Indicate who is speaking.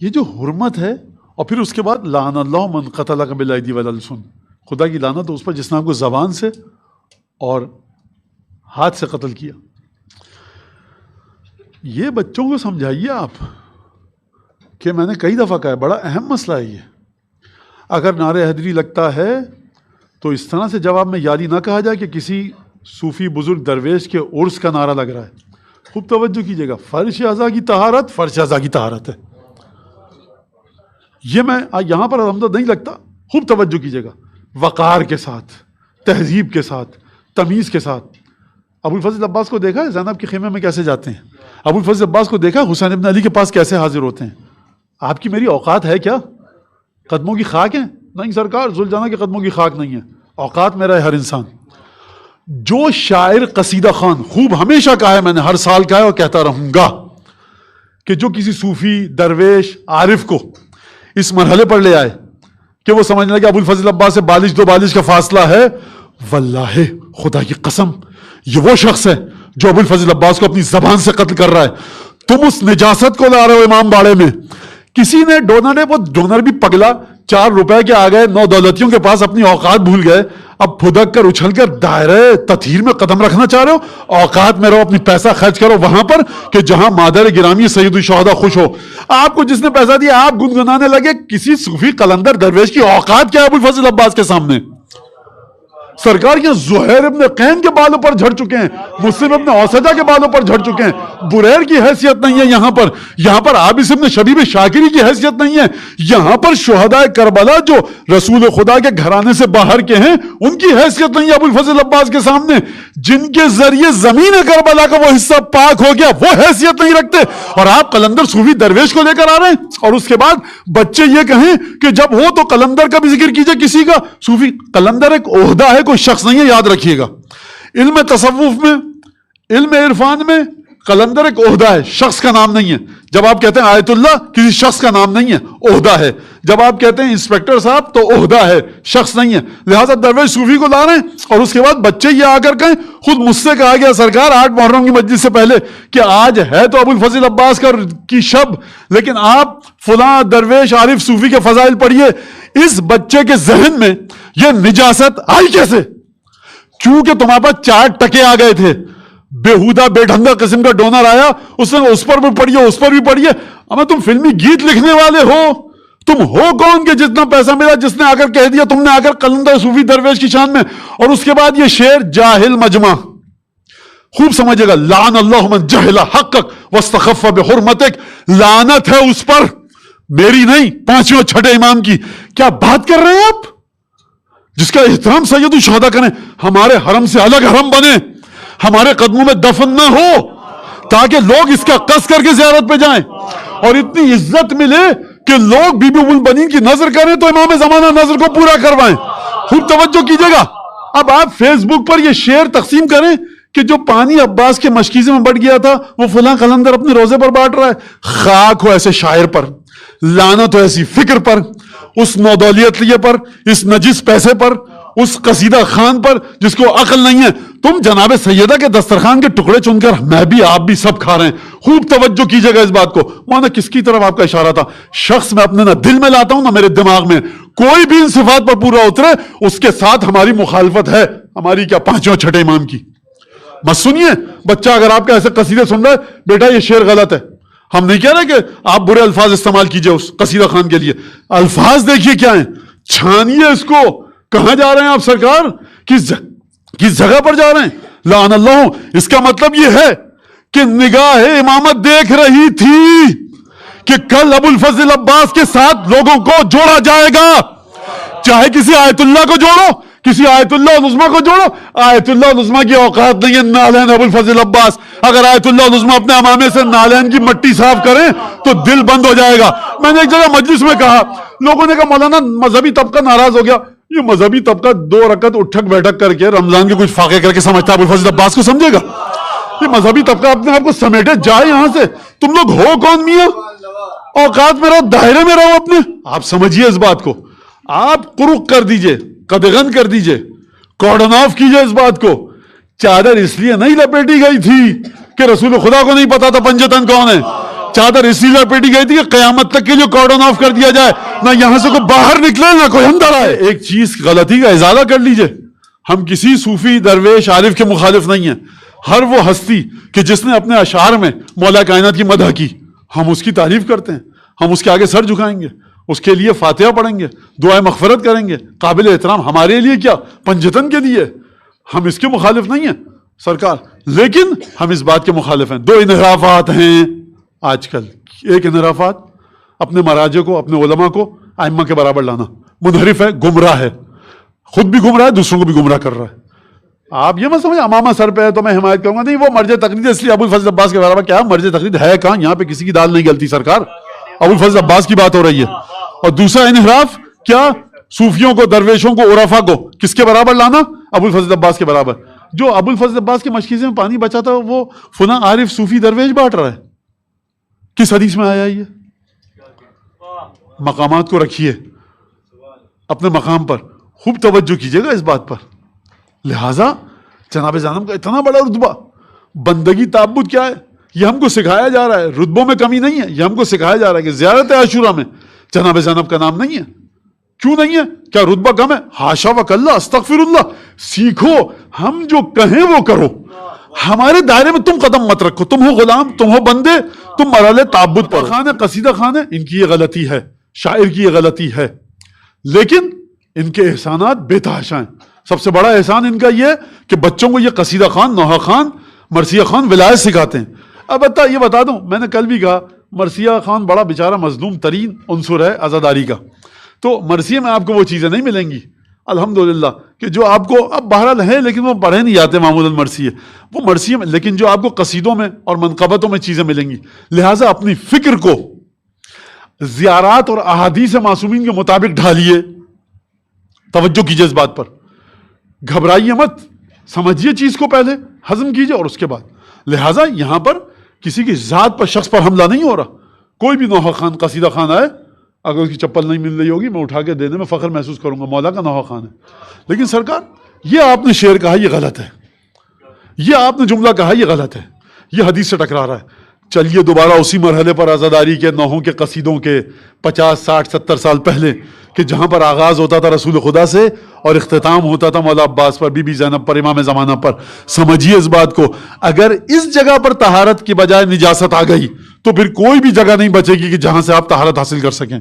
Speaker 1: یہ جو حرمت ہے، اور پھر اس کے بعد لعن اللہ من قتل بالایدی والالسن، خدا کی لعنت اس پر جس نے آپ کو زبان سے اور ہاتھ سے قتل کیا. یہ بچوں کو سمجھائیے آپ کہ میں نے کئی دفعہ کہا ہے بڑا اہم مسئلہ ہے یہ. اگر نعرہ حیدری لگتا ہے تو اس طرح سے جواب میں یادی نہ کہا جائے کہ کسی صوفی بزرگ درویش کے عرس کا نعرہ لگ رہا ہے. خوب توجہ کیجیے گا، فرش اعضاء کی طہارت فرش اعضاء کی طہارت ہے. یہ میں یہاں پر الحمد نہیں لگتا. خوب توجہ کیجیے گا، وقار کے ساتھ، تہذیب کے ساتھ، تمیز کے ساتھ. ابو الفضل عباس کو دیکھا ہے زینب کے خیمے میں کیسے جاتے ہیں؟ ابو الفضل عباس کو دیکھا حسین ابن علی کے پاس کیسے حاضر ہوتے ہیں؟ آپ کی میری اوقات ہے کیا؟ قدموں کی خاک ہے؟ نہیں سرکار، ذوالجناح کے قدموں کی خاک نہیں ہے. اوقات میرا ہے ہر انسان. جو شاعر قصیدہ خوان، خوب ہمیشہ کہا ہے میں نے، ہر سال کہا ہے اور کہتا رہوں گا، کہ جو کسی صوفی درویش عارف کو اس مرحلے پر لے آئے کہ وہ سمجھنے لگے ابو الفضل عباس سے بالش دو بالش کا فاصلہ ہے، واللہ خدا کی قسم یہ وہ شخص ہے جو ابو الفضل عباس کو اپنی زبان سے قتل کر رہا ہے. تم اس نجاست کو لا رہے ہو امام باڑے میں. کسی نے ڈونر نے، وہ ڈونر بھی پگلا، 4 روپے کے آ گئے، 9 دولتیوں کے پاس اپنی اوقات بھول گئے. اب پھدک کر اچھل کر دائرے تطہیر میں قدم رکھنا چاہ رہے ہو. اوقات میں رہو، اپنی پیسہ خرچ کرو وہاں پر کہ جہاں مادر گرامی سید الشہداء خوش ہو. آپ کو جس نے پیسہ دیا آپ گنگنانے لگے. کسی صوفی قلندر درویش کی اوقات کیا ہے ابو الفضل عباس کے سامنے؟ سرکار یہاں زہیر ابن قین کے بالوں پر جھڑ چکے ہیں، مسلم ابن اوسجہ کے بالوں پر جھڑ چکے ہیں. بریر کی حیثیت نہیں ہے یہاں پر عابس ابن شبیب شاکری کی حیثیت نہیں ہے. یہاں پر شہداء کربلا جو رسول خدا کے گھرانے سے باہر کے ہیں ان کی حیثیت نہیں ہے ابو الفضل عباس کے سامنے. جن کے ذریعے زمین کربلا کا وہ حصہ پاک ہو گیا وہ حیثیت نہیں رکھتے، اور آپ قلندر صوفی درویش کو لے کر آ رہے ہیں. اور اس کے بعد بچے یہ کہیں کہ جب ہو تو قلندر کا بھی ذکر کیجئے کسی کا. صوفی قلندر ایک عہدہ ہے، کوئی شخص نہیں ہے، یاد رکھیے گا. علم تصوف میں، علم عرفان میں قلندر ایک عہدہ ہے، شخص کا نام نہیں ہے. جب آپ کہتے ہیں آیت اللہ، کسی شخص کا نام نہیں ہے، عہدہ ہے. جب آپ کہتے ہیں انسپیکٹر صاحب تو عہدہ ہے، شخص نہیں ہے. لہٰذا درویش صوفی کو لا رہے ہیں اور اس کے بعد بچے یہ آ کر کہیں، خود مجھ سے کہا گیا سرکار 8 محرم کی مجلس سے پہلے کہ آج ہے تو ابو الفضل عباس کی شب، لیکن آپ فلاں درویش عارف صوفی کے فضائل پڑھیے. اس بچے کے ذہن میں یہ نجاست آئی کیسے؟ چونکہ تمہارے پاس 4 ٹکے آ گئے تھے، بےہودہ بے ڈھنگا قسم کا ڈونر آیا، اس نے اس پر بھی پڑھیے اس پر بھی پڑھیے. اما تم فلمی گیت لکھنے والے ہو، تم ہو کون کہ جتنا پیسہ ملا جس نے آ کر کہہ دیا تم نے آ کر قلندر صوفی درویش کی شان میں. اور اس کے بعد یہ شعر جاہل مجمع، خوب سمجھے گا، لعن اللہ من جہل حقک واستخف بحرمتک. لعنت ہے اس پر، میری نہیں، 5ویں اور 6ٹھے امام کی. کیا بات کر رہے ہیں آپ؟ جس کا احترام سید الشہداء کریں، ہمارے حرم سے الگ حرم بنے، ہمارے قدموں میں دفن نہ ہو تاکہ لوگ اس کا قصد کر کے زیارت پہ جائیں اور اتنی عزت ملے کہ لوگ بی بی ام البنین کی نظر کریں تو امام زمانہ نظر کو پورا کروائیں. خوب توجہ کیجئے گا. اب آپ فیس بک پر یہ شعر تقسیم کریں کہ جو پانی عباس کے مشکیزے میں بڑھ گیا تھا وہ فلاں قلندر اپنے روزے پر بانٹ رہا ہے. خاک ہو ایسے شاعر پر، لعنت ہو ایسی فکر پر، اس نودولیت لیے پر، اس نجس پیسے پر، اس قصیدہ خان پر جس کو عقل نہیں ہے. تم جناب سیدہ کے دسترخوان کے ٹکڑے چن کر میں بھی آپ بھی سب کھا رہے ہیں. خوب توجہ کیجئے گا اس بات کو. مولانا کس کی طرف آپ کا اشارہ تھا؟ شخص میں اپنے نہ دل میں لاتا ہوں نہ میرے دماغ میں. کوئی بھی ان صفات پر پورا اترے اس کے ساتھ ہماری مخالفت ہے. ہماری کیا 5ویں اور 6ٹھے امام کی. مت سنیے بچہ اگر آپ کے ایسے قصیدے سن رہا ہے، بیٹا یہ شعر غلط ہے. ہم نہیں کہہ رہے کہ آپ برے الفاظ استعمال کیجئے اس قصیدہ خان کے لیے. الفاظ دیکھیے کیا ہیں، چھانیے اس کو. کہاں جا رہے ہیں آپ سرکار؟ کس جگہ پر جا رہے ہیں؟ لعن اللہ، اس کا مطلب یہ ہے کہ نگاہ امامت دیکھ رہی تھی کہ کل ابو الفضل عباس کے ساتھ لوگوں کو جوڑا جائے گا. چاہے کسی آیت اللہ کو جوڑو، کسی آیت اللہ العظمیٰ کو جوڑو. آیت اللہ العظمیٰ کی اوقات نہیں ہے نالین ابو الفضل عباس. اگر آیت اللہ العظمیٰ اپنے امامے سے نالین کی مٹی صاف کریں تو دل بند ہو جائے گا. میں نے ایک جگہ مجلس میں کہا، لوگوں نے کہا مولانا مذہبی طبقہ ناراض ہو گیا. یہ مذہبی طبقہ 2 رکعت اٹھک بیٹھک کر کے رمضان کے کچھ فاقے کر کے سمجھتا ابو الفضل عباس کو سمجھے گا؟ یہ مذہبی طبقہ اپنے آپ کو سمیٹے جائے یہاں سے. تم لوگ ہو کون میاں؟ اوقات میں رہو، دائرے میں رہو اپنے. آپ سمجھیے اس بات کو. آپ قرق کر دیجئے، قدغن کر دیجئے، کارڈن آف کیجئے اس بات کو. چادر اس لیے نہیں لپیٹی گئی تھی کہ رسول خدا کو نہیں پتا تھا پنجتن کون ہے. چادر اس لیے لپیٹی گئی تھی کہ قیامت تک کے لیے کارڈن آف کر دیا جائے، نہ یہاں سے کوئی باہر نکلے نہ کوئی اندر آئے۔ ایک چیز غلطی کا ازالہ کر لیجئے، ہم کسی صوفی درویش عارف کے مخالف نہیں ہیں۔ ہر وہ ہستی کہ جس نے اپنے اشعار میں مولا کائنات کی مدح کی، ہم اس کی تعریف کرتے ہیں، ہم اس کے آگے سر جھکائیں گے، اس کے لیے فاتحہ پڑھیں گے، دعائے مغفرت کریں گے، قابل احترام ہمارے لیے کیا پنجتن کے لیے، ہم اس کے مخالف نہیں ہیں سرکار۔ لیکن ہم اس بات کے مخالف ہیں، دو انحرافات ہیں آج کل۔ ایک انحرافات اپنے مراجع کو، اپنے علماء کو ائمہ کے برابر لانا، منحرف ہے، گمراہ ہے، خود بھی گمراہ ہے، دوسروں کو بھی گمراہ کر رہا ہے۔ آپ یہ مت سمجھیں امامہ سر پہ ہے تو میں حمایت کروں گا، نہیں، وہ مرجع تقلید ہے، اس لیے ابو الفضل عباس کے برابر کیا مرجع تقلید ہے کہاں؟ یہاں پہ کسی کی دال نہیں گلتی سرکار، ابو الفضل عباس کی بات ہو رہی ہے۔ اور دوسرا انحراف کیا؟ صوفیوں کو، درویشوں کو، عرفا کو کس کے برابر لانا؟ ابو الفضل عباس کے برابر۔ جو ابو الفضل عباس کے مشکیزے میں پانی بچا تھا وہ فلاں عارف صوفی درویش بانٹ رہا ہے، کس حدیث میں آیا یہ؟ مقامات کو رکھیے اپنے مقام پر، خوب توجہ کیجیے گا اس بات پر۔ لہٰذا جناب زینب کا اتنا بڑا رتبہ، بندگی تعبد کیا ہے یہ ہم کو سکھایا جا رہا ہے، رتبوں میں کمی نہیں ہے، یہ ہم کو سکھایا جا رہا ہے کہ زیارت عاشورہ میں جناب زینب کا نام نہیں ہے۔ کیوں نہیں ہے؟ کیا رتبہ کم ہے؟ حاشا وکلا، استغفر اللہ۔ سیکھو، ہم جو کہیں وہ کرو، ہمارے دائرے میں تم قدم مت رکھو، تم ہو غلام، تم ہو بندے، تم مرحلے تعبد پر خان ہے، قصیدہ خان ہے، ان کی یہ غلطی ہے، شاعر کی یہ غلطی ہے، لیکن ان کے احسانات بے تحاشا ہیں۔ سب سے بڑا احسان ان کا یہ کہ بچوں کو یہ قصیدہ خان، نوحہ خان، مرثیہ خان ولایت سکھاتے ہیں۔ اب یہ بتا دوں، میں نے کل بھی کہا مرثیہ خان بڑا بیچارہ مظلوم ترین عنصر ہے عزاداری کا، تو مرثیہ میں آپ کو وہ چیزیں نہیں ملیں گی الحمدللہ کہ جو آپ کو اب بہرحال ہے، لیکن وہ پڑھے نہیں جاتے معمولاً مرثیہ، وہ مرثیہ میں، لیکن جو آپ کو قصیدوں میں اور منقبتوں میں چیزیں ملیں گی۔ لہٰذا اپنی فکر کو زیارات اور احادیث معصومین کے مطابق ڈھالیے، توجہ کیجیے اس بات پر، گھبرائیے مت، سمجھیے چیز کو، پہلے ہضم کیجیے اور اس کے بعد۔ لہٰذا یہاں پر کسی کی ذات پر، شخص پر حملہ نہیں ہو رہا۔ کوئی بھی نوحہ خان، قصیدہ خان آئے، اگر اس کی چپل نہیں مل رہی ہوگی میں اٹھا کے دینے میں فخر محسوس کروں گا، مولا کا نوحہ خان ہے۔ لیکن سرکار یہ آپ نے شعر کہا یہ غلط ہے، یہ آپ نے جملہ کہا یہ غلط ہے، یہ حدیث سے ٹکرا رہا ہے۔ چلیے دوبارہ اسی مرحلے پر عزاداری کے نوحوں کے قصیدوں کے 50 60 70 سال پہلے، کہ جہاں پر آغاز ہوتا تھا رسول خدا سے اور اختتام ہوتا تھا مولا عباس پر، بی بی زینب پر، امام زمانہ پر۔ سمجھیے اس بات کو، اگر اس جگہ پر طہارت کی بجائے نجاست آ گئی تو پھر کوئی بھی جگہ نہیں بچے گی کہ جہاں سے آپ طہارت حاصل کر سکیں۔